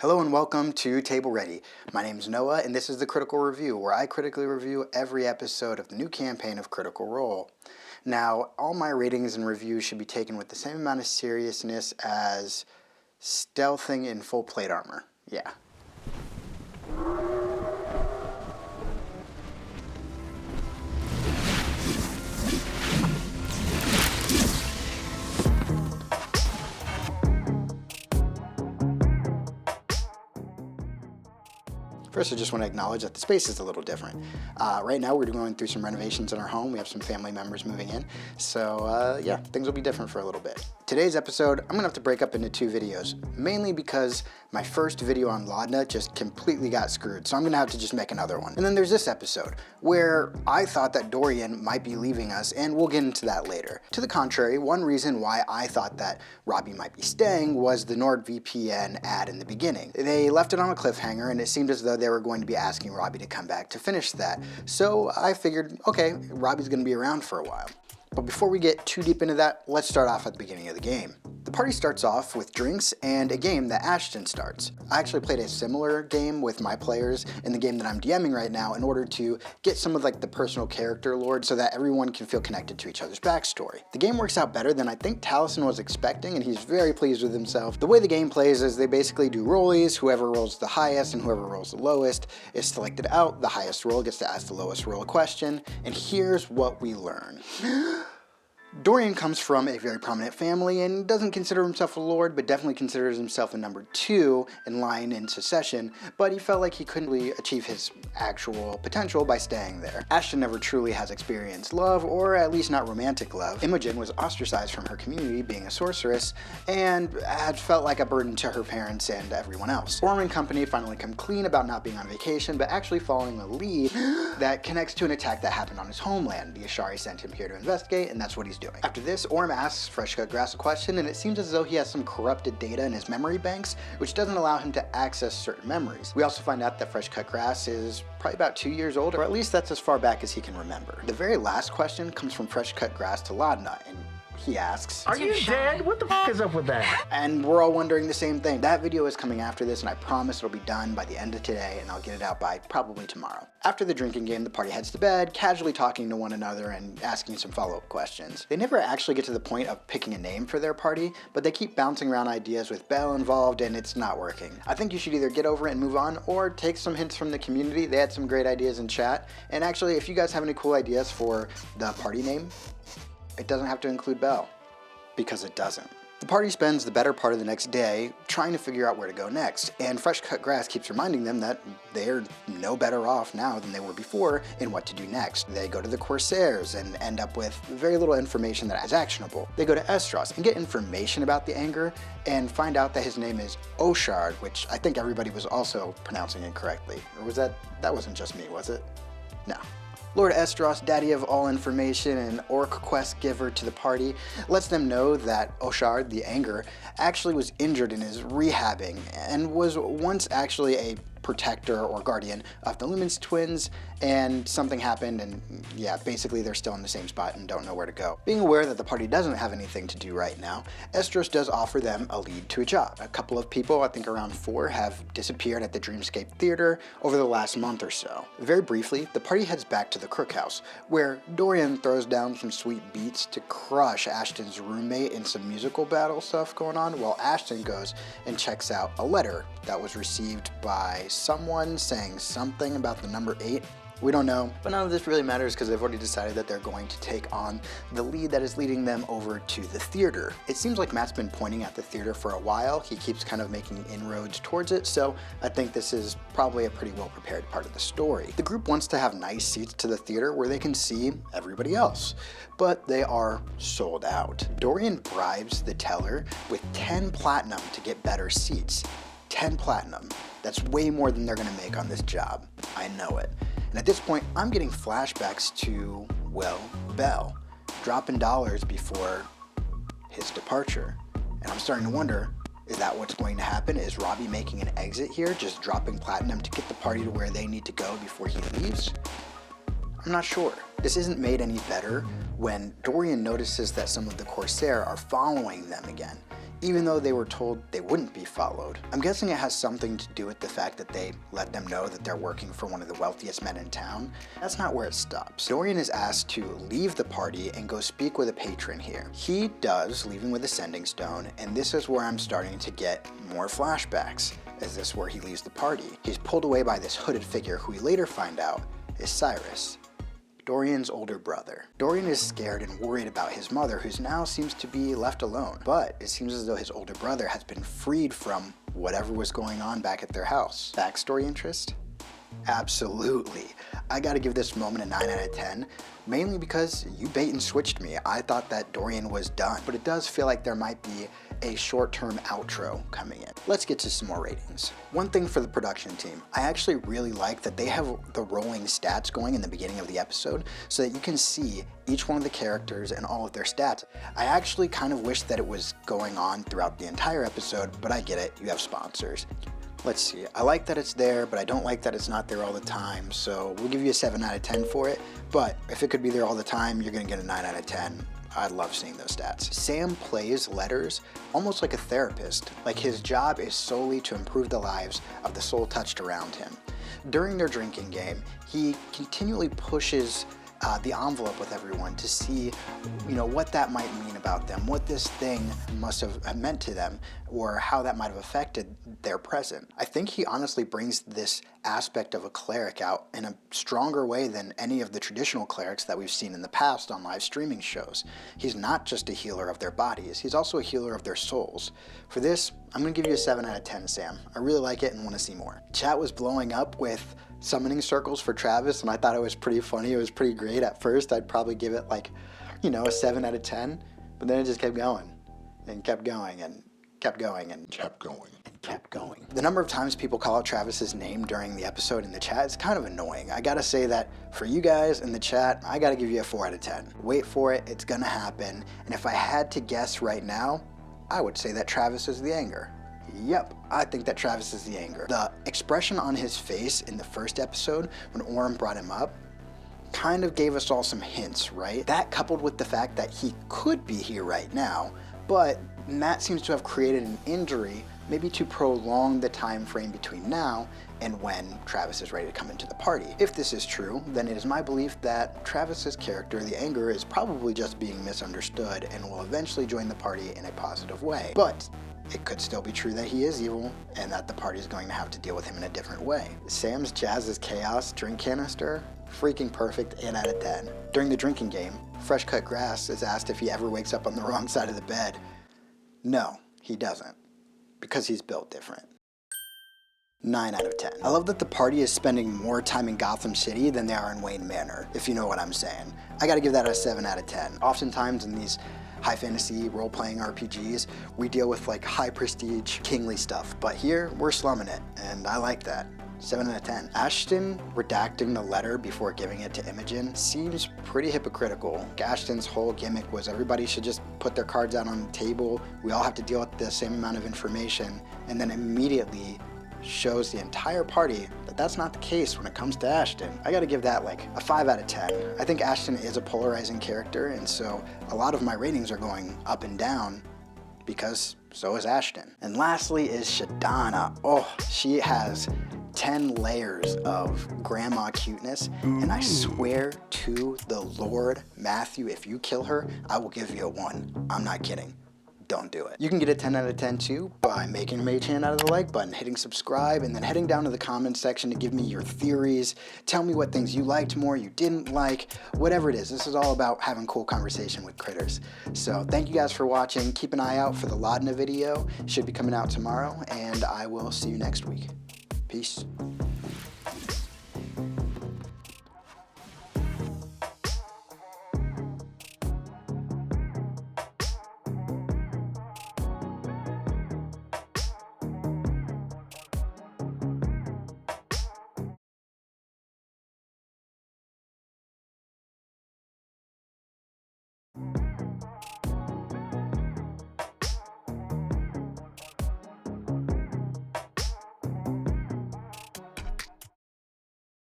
Hello and welcome to Table Ready. My name is Noah and this is the Critical Review, where I critically review every episode of the new campaign of Critical Role. Now, all my ratings and reviews should be taken with the same amount of seriousness as stealthing in full plate armor. Yeah. First, I just want to acknowledge that the space is a little different. Right now, we're going through some renovations in our home. We have some family members moving in. So, yeah, things will be different for a little bit. Today's episode, I'm going to have to break up into two videos, mainly because my first video on Laudna just completely got screwed, so I'm going to have to just make another one. And then there's this episode, where I thought that Dorian might be leaving us, and we'll get into that later. To the contrary, one reason why I thought that Robbie might be staying was the NordVPN ad in the beginning. They left it on a cliffhanger, and it seemed as though they were going to be asking Robbie to come back to finish that. So I figured, okay, Robbie's going to be around for a while. But before we get too deep into that, let's start off at the beginning of the game. The party starts off with drinks and a game that Ashton starts. I actually played a similar game with my players in the game that I'm DMing right now in order to get some of the personal character lore so that everyone can feel connected to each other's backstory. The game works out better than I think Taliesin was expecting, and he's very pleased with himself. The way the game plays is they basically do rollies. Whoever rolls the highest and whoever rolls the lowest is selected out. The highest roll gets to ask the lowest roll a question, and here's what we learn. Dorian comes from a very prominent family and doesn't consider himself a lord, but definitely considers himself a number 2 in line in succession, but he felt like he couldn't really achieve his actual potential by staying there. Ashton never truly has experienced love, or at least not romantic love. Imogen was ostracized from her community being a sorceress, and had felt like a burden to her parents and everyone else. Orm and company finally come clean about not being on vacation, but actually following a lead that connects to an attack that happened on his homeland. The Ashari sent him here to investigate, and that's what he's doing. After this, Orm asks Freshcut Grass a question, and it seems as though he has some corrupted data in his memory banks, which doesn't allow him to access certain memories. We also find out that Freshcut Grass is probably about 2 years old, or at least that's as far back as he can remember. The very last question comes from Freshcut Grass to Laudna, and he asks, "Are you dead? What the f is up with that?" And we're all wondering the same thing. That video is coming after this, and I promise it'll be done by the end of today, and I'll get it out by probably tomorrow. After the drinking game, the party heads to bed, casually talking to one another and asking some follow-up questions. They never actually get to the point of picking a name for their party, but they keep bouncing around ideas with Belle involved, and it's not working. I think you should either get over it and move on, or take some hints from the community. They had some great ideas in chat, and actually, if you guys have any cool ideas for the party name, it doesn't have to include Belle. Because it doesn't. The party spends the better part of the next day trying to figure out where to go next, and Fresh Cut Grass keeps reminding them that they're no better off now than they were before in what to do next. They go to the Corsairs and end up with very little information that is actionable. They go to Estros and get information about the anger and find out that his name is Oshard, which I think everybody was also pronouncing incorrectly. Or was that wasn't just me, was it? No. Lord Estros, daddy of all information and orc quest giver to the party, lets them know that Oshard, the anger, actually was injured and is rehabbing, and was once actually a protector or guardian of the Lumens twins, and something happened, and yeah, basically they're still in the same spot and don't know where to go. Being aware that the party doesn't have anything to do right now, Estros does offer them a lead to a job. A couple of people, I think around 4, have disappeared at the Dreamscape Theater over the last month or so. Very briefly, the party heads back to the Crook House, where Dorian throws down some sweet beats to crush Ashton's roommate in some musical battle stuff going on, while Ashton goes and checks out a letter that was received by someone saying something about the number 8. We don't know, but none of this really matters because they've already decided that they're going to take on the lead that is leading them over to the theater. It seems like Matt's been pointing at the theater for a while. He keeps kind of making inroads towards it, so I think this is probably a pretty well-prepared part of the story. The group wants to have nice seats to the theater where they can see everybody else, but they are sold out. Dorian bribes the teller with 10 platinum to get better seats. 10 platinum. That's way more than they're gonna make on this job. I know it. And at this point, I'm getting flashbacks to, well, Belle, dropping dollars before his departure. And I'm starting to wonder, is that what's going to happen? Is Robbie making an exit here, just dropping platinum to get the party to where they need to go before he leaves? I'm not sure. This isn't made any better when Dorian notices that some of the Corsair are following them again. even though they were told they wouldn't be followed. I'm guessing it has something to do with the fact that they let them know that they're working for one of the wealthiest men in town. That's not where it stops. Dorian is asked to leave the party and go speak with a patron here. He does, leaving with a sending stone, and this is where I'm starting to get more flashbacks. Is this where he leaves the party? He's pulled away by this hooded figure who we later find out is Cyrus, Dorian's older brother. Dorian is scared and worried about his mother, who now seems to be left alone. But it seems as though his older brother has been freed from whatever was going on back at their house. Backstory interest? Absolutely. I gotta give this moment a 9 out of 10, mainly because you bait and switched me. I thought that Dorian was done, but it does feel like there might be a short-term outro coming in. Let's get to some more ratings. One thing for the production team, I actually really like that they have the rolling stats going in the beginning of the episode so that you can see each one of the characters and all of their stats. I actually kind of wish that it was going on throughout the entire episode, but I get it, you have sponsors. Let's see, I like that it's there, but I don't like that it's not there all the time, so we'll give you a 7 out of 10 for it, but if it could be there all the time, you're gonna get a 9 out of 10. I love seeing those stats. Sam plays letters almost like a therapist, like his job is solely to improve the lives of the soul touched around him. During their drinking game, he continually pushes the envelope with everyone to see, what that might mean about them, what this thing must have meant to them, or how that might have affected their present. I think he honestly brings this aspect of a cleric out in a stronger way than any of the traditional clerics that we've seen in the past on live streaming shows. He's not just a healer of their bodies, he's also a healer of their souls. For this, I'm gonna give you a 7 out of 10, Sam. I really like it and wanna see more. Chat was blowing up with summoning circles for Travis, and I thought it was pretty funny. It was pretty great. At first, I'd probably give it a 7 out of 10, but then it just kept going and kept going and kept going and kept going and kept going. The number of times people call out Travis's name during the episode in the chat is kind of annoying. I gotta say that for you guys in the chat, I gotta give you a 4 out of 10. Wait for it, it's gonna happen. And if I had to guess right now, I would say that Travis is the anger. Yep, I think that Travis is the anger. The expression on his face in the first episode when Orem brought him up kind of gave us all some hints, right? That coupled with the fact that he could be here right now, but Matt seems to have created an injury maybe to prolong the time frame between now and when Travis is ready to come into the party. If this is true, then it is my belief that Travis's character, the anger, is probably just being misunderstood and will eventually join the party in a positive way. But it could still be true that he is evil and that the party is going to have to deal with him in a different way. Sam's Jazz's Chaos drink canister, freaking perfect, 8 out of 10. During the drinking game, Fresh Cut Grass is asked if he ever wakes up on the wrong side of the bed. No, he doesn't, because he's built different. 9 out of 10. I love that the party is spending more time in Gotham City than they are in Wayne Manor, if you know what I'm saying. I gotta give that a 7 out of 10. Oftentimes in these high fantasy role-playing RPGs, we deal with high prestige, kingly stuff, but here we're slumming it, and I like that. 7 out of 10. Ashton redacting the letter before giving it to Imogen seems pretty hypocritical. Ashton's whole gimmick was everybody should just put their cards out on the table, we all have to deal with the same amount of information, and then immediately shows the entire party that that's not the case when it comes to Ashton. I gotta give that a 5 out of 10. I think Ashton is a polarizing character, and so a lot of my ratings are going up and down because so is Ashton. And lastly is Shadana. Oh, she has 10 layers of grandma cuteness, and I swear to the Lord, Matthew, if you kill her, I will give you a 1. I'm not kidding. Don't do it. You can get a 10 out of 10 too by making a mage hand out of the like button, hitting subscribe, and then heading down to the comments section to give me your theories. Tell me what things you liked more, you didn't like, whatever it is. This is all about having cool conversation with critters. So thank you guys for watching. Keep an eye out for the Laudna video. It should be coming out tomorrow, and I will see you next week. Peace.